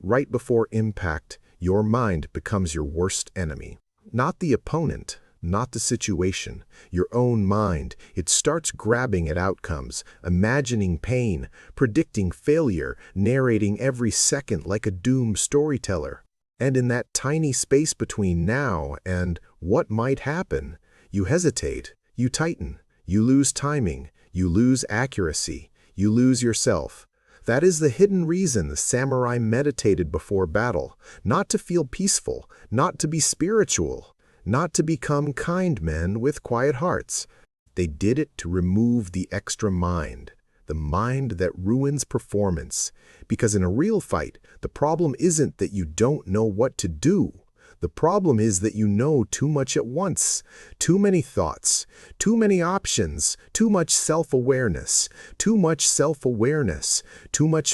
Right before impact, your mind becomes your worst enemy. Not the opponent, not the situation, your own mind. It starts grabbing at outcomes, imagining pain, predicting failure, narrating every second like a doomed storyteller. And in that tiny space between now and what might happen, you hesitate, you tighten, you lose timing, you lose accuracy, you lose yourself. That is the hidden reason the samurai meditated before battle, not to feel peaceful, not to be spiritual, not to become kind men with quiet hearts. They did it to remove the extra mind, the mind that ruins performance. Because in a real fight, the problem isn't that you don't know what to do. The problem is that you know too much at once, too many thoughts, too many options, too much self-awareness, too much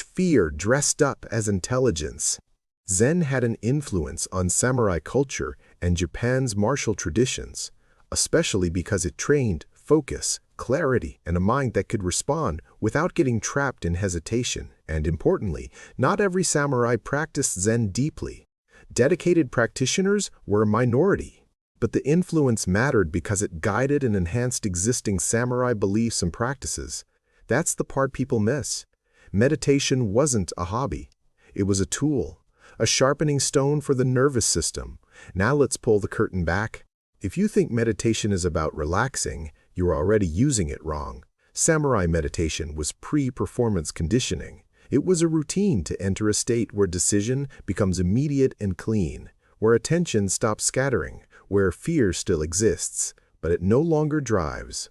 fear dressed up as intelligence. Zen had an influence on samurai culture and Japan's martial traditions, especially because it trained focus, clarity, and a mind that could respond without getting trapped in hesitation. And importantly, not every samurai practiced Zen deeply. Dedicated practitioners were a minority, but the influence mattered because it guided and enhanced existing samurai beliefs and practices. That's the part people miss. Meditation wasn't a hobby. It was a tool, a sharpening stone for the nervous system. Now let's pull the curtain back. If you think meditation is about relaxing, you're already using it wrong. Samurai meditation was pre-performance conditioning. It was a routine to enter a state where decision becomes immediate and clean, where attention stops scattering, where fear still exists, but it no longer drives.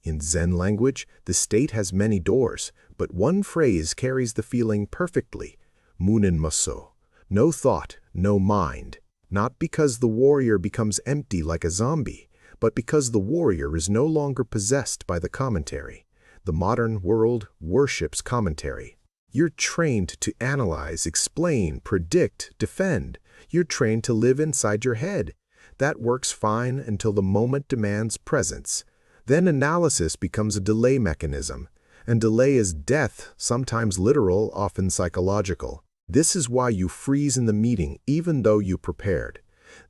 In Zen language, the state has many doors, but one phrase carries the feeling perfectly: munin maso. No thought, no mind. Not because the warrior becomes empty like a zombie, but because the warrior is no longer possessed by the commentary. The modern world worships commentary. You're trained to analyze, explain, predict, defend. You're trained to live inside your head. That works fine until the moment demands presence. Then analysis becomes a delay mechanism. And delay is death, sometimes literal, often psychological. This is why you freeze in the meeting even though you prepared.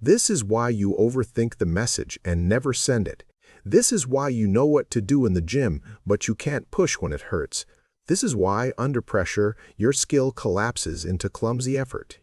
This is why you overthink the message and never send it. This is why you know what to do in the gym, but you can't push when it hurts. This is why, under pressure, your skill collapses into clumsy effort.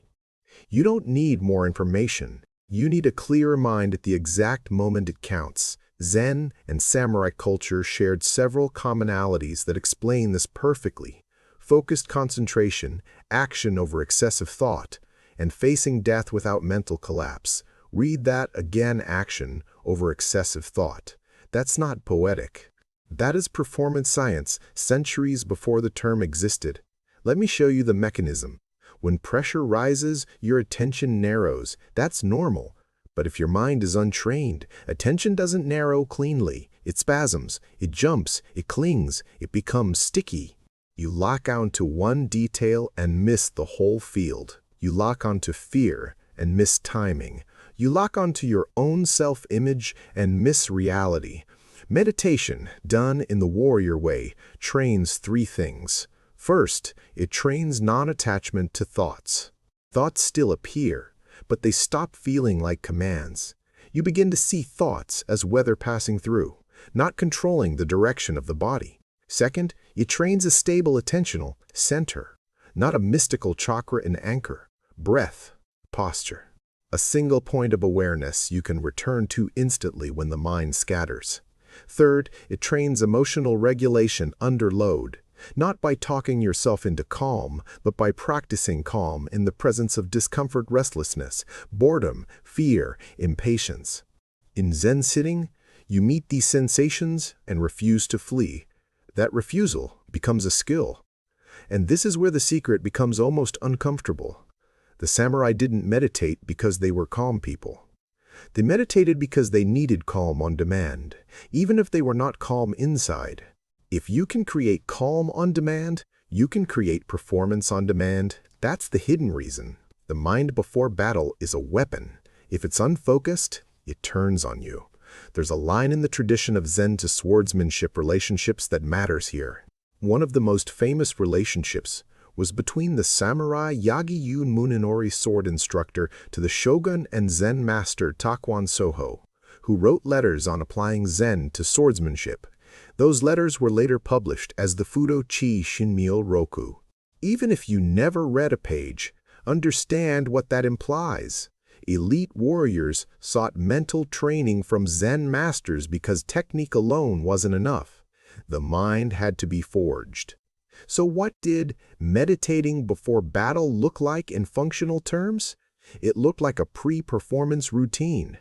You don't need more information. You need a clearer mind at the exact moment it counts. Zen and samurai culture shared several commonalities that explain this perfectly. Focused concentration, action over excessive thought, and facing death without mental collapse. Read that again: action over excessive thought. That's not poetic. That is performance science, centuries before the term existed. Let me show you the mechanism. When pressure rises, your attention narrows. That's normal. But if your mind is untrained, attention doesn't narrow cleanly. It spasms, it jumps, it clings, it becomes sticky. You lock onto one detail and miss the whole field. You lock onto fear and miss timing. You lock onto your own self-image and miss reality. Meditation, done in the warrior way, trains three things. First, it trains non-attachment to thoughts. Thoughts still appear, but they stop feeling like commands. You begin to see thoughts as weather passing through, not controlling the direction of the body. Second, it trains a stable attentional center, not a mystical chakra and anchor. Breath, posture. A single point of awareness you can return to instantly when the mind scatters. Third, it trains emotional regulation under load, not by talking yourself into calm, but by practicing calm in the presence of discomfort, restlessness, boredom, fear, impatience. In Zen sitting, you meet these sensations and refuse to flee. That refusal becomes a skill. And this is where the secret becomes almost uncomfortable. The samurai didn't meditate because they were calm people. They meditated because they needed calm on demand, even if they were not calm inside. If you can create calm on demand, you can create performance on demand. That's the hidden reason. The mind before battle is a weapon. If it's unfocused, it turns on you. There's a line in the tradition of Zen to swordsmanship relationships that matters here. One of the most famous relationships was between the samurai Yagi-Yun Munenori sword instructor to the shogun and Zen master Takuan Soho, who wrote letters on applying Zen to swordsmanship. Those letters were later published as the Fudo Chi Shinmyo Roku. Even if you never read a page, understand what that implies. Elite warriors sought mental training from Zen masters because technique alone wasn't enough. The mind had to be forged. So what did meditating before battle look like in functional terms? It looked like a pre-performance routine.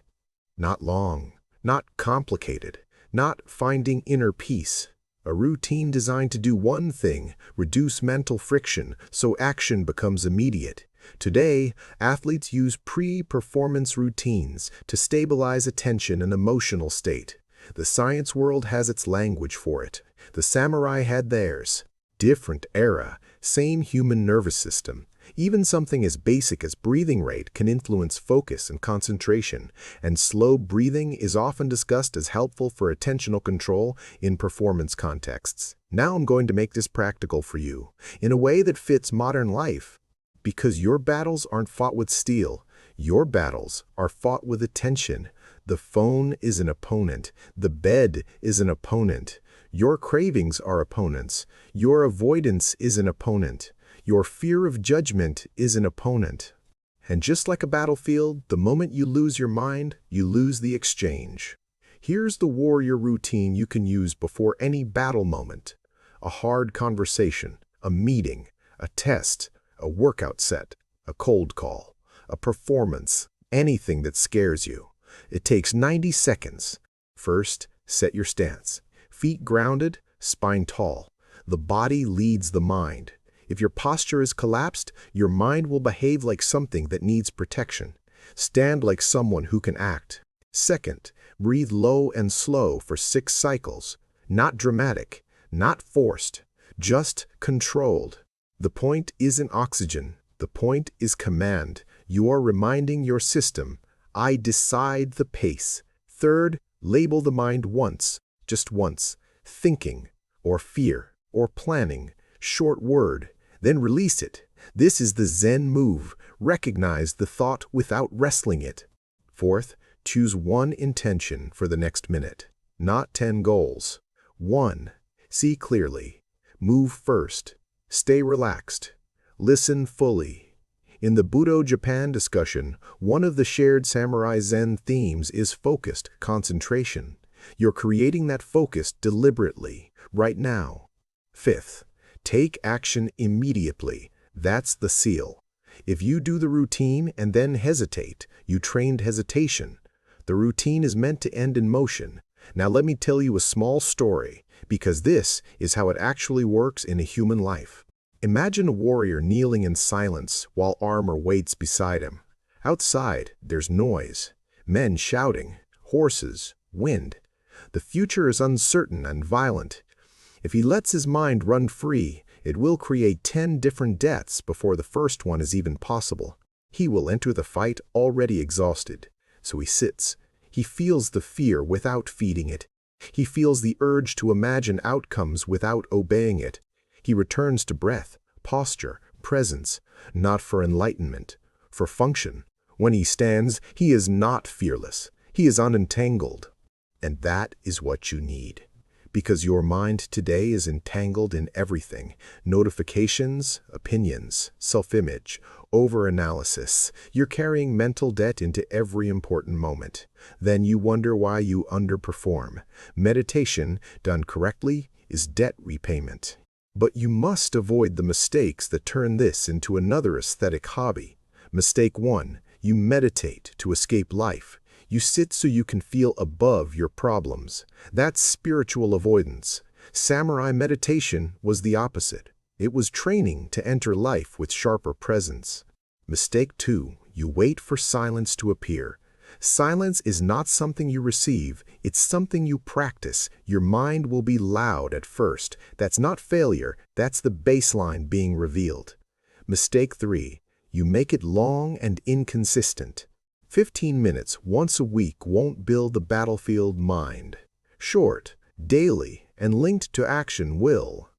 Not long, not complicated, not finding inner peace. A routine designed to do one thing, reduce mental friction so action becomes immediate. Today, athletes use pre-performance routines to stabilize attention and emotional state. The science world has its language for it. The samurai had theirs. Different era, same human nervous system. Even something as basic as breathing rate can influence focus and concentration, and slow breathing is often discussed as helpful for attentional control in performance contexts. Now I'm going to make this practical for you, in a way that fits modern life. Because your battles aren't fought with steel, your battles are fought with attention. The phone is an opponent. The bed is an opponent. Your cravings are opponents. Your avoidance is an opponent. Your fear of judgment is an opponent. And just like a battlefield, the moment you lose your mind, you lose the exchange. Here's the warrior routine you can use before any battle moment. A hard conversation, a meeting, a test, a workout set, a cold call, a performance, anything that scares you. It takes 90 seconds. First, set your stance. Feet grounded, spine tall. The body leads the mind. If your posture is collapsed, your mind will behave like something that needs protection. Stand like someone who can act. Second, breathe low and slow for 6 cycles. Not dramatic, not forced, just controlled. The point isn't oxygen. The point is command. You are reminding your system, I decide the pace. Third, label the mind once, just once. Thinking, or fear, or planning. Short word. Then release it. This is the Zen move. Recognize the thought without wrestling it. Fourth, choose one intention for the next minute, not 10 goals. 1. See clearly. Move first. Stay relaxed. Listen fully. In the Budo Japan discussion, one of the shared samurai Zen themes is focused concentration. You're creating that focus deliberately, right now. Fifth, take action immediately. That's the seal. If you do the routine and then hesitate, you trained hesitation. The routine is meant to end in motion. Now let me tell you a small story, because this is how it actually works in a human life. Imagine a warrior kneeling in silence while armor waits beside him. Outside, there's noise, men shouting, horses, wind. The future is uncertain and violent. If he lets his mind run free, it will create 10 different deaths before the first one is even possible. He will enter the fight already exhausted. So he sits. He feels the fear without feeding it. He feels the urge to imagine outcomes without obeying it. He returns to breath, posture, presence, not for enlightenment, for function. When he stands, he is not fearless. He is unentangled. And that is what you need. Because your mind today is entangled in everything. Notifications, opinions, self-image, over-analysis. You're carrying mental debt into every important moment. Then you wonder why you underperform. Meditation, done correctly, is debt repayment. But you must avoid the mistakes that turn this into another aesthetic hobby. Mistake 1. You meditate to escape life. You sit so you can feel above your problems. That's spiritual avoidance. Samurai meditation was the opposite. It was training to enter life with sharper presence. Mistake 2. You wait for silence to appear. Silence is not something you receive, it's something you practice. Your mind will be loud at first. That's not failure, that's the baseline being revealed. Mistake 3. You make it long and inconsistent. 15 minutes once a week won't build the battlefield mind. Short, daily, and linked to action will.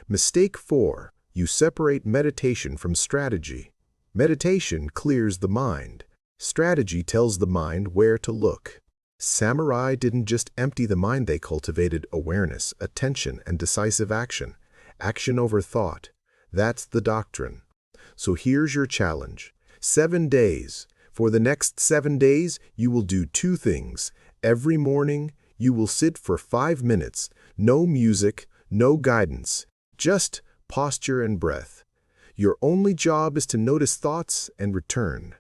Mistake 4. You separate meditation from strategy. Meditation clears the mind. Strategy tells the mind where to look. Samurai didn't just empty the mind, they cultivated awareness, attention, and decisive action. Action over thought. That's the doctrine. So here's your challenge. 7 days. For the next 7 days, you will do 2 things. Every morning, you will sit for 5 minutes. No music, no guidance. Just posture and breath. Your only job is to notice thoughts and return.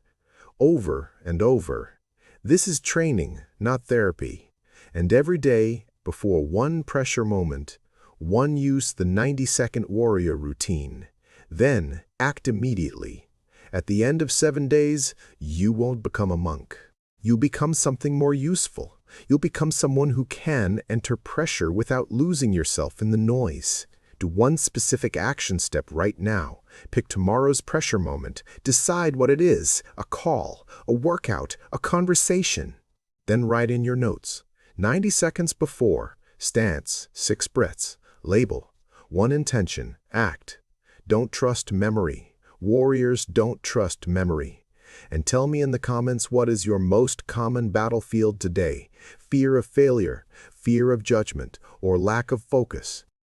Over and over. This is training, not therapy. And every day, before one pressure moment, one use the 90-second warrior routine. Then, act immediately. At the end of 7 days, you won't become a monk. You'll become something more useful. You'll become someone who can enter pressure without losing yourself in the noise. Do one specific action step right now. Pick tomorrow's pressure moment. Decide what it is: a call, a workout, a conversation. Then write in your notes. 90 seconds before. Stance, 6 breaths. Label. 1 intention. Act. Don't trust memory. Warriors don't trust memory. And tell me in the comments, what is your most common battlefield today? Fear of failure, fear of judgment, or lack of focus?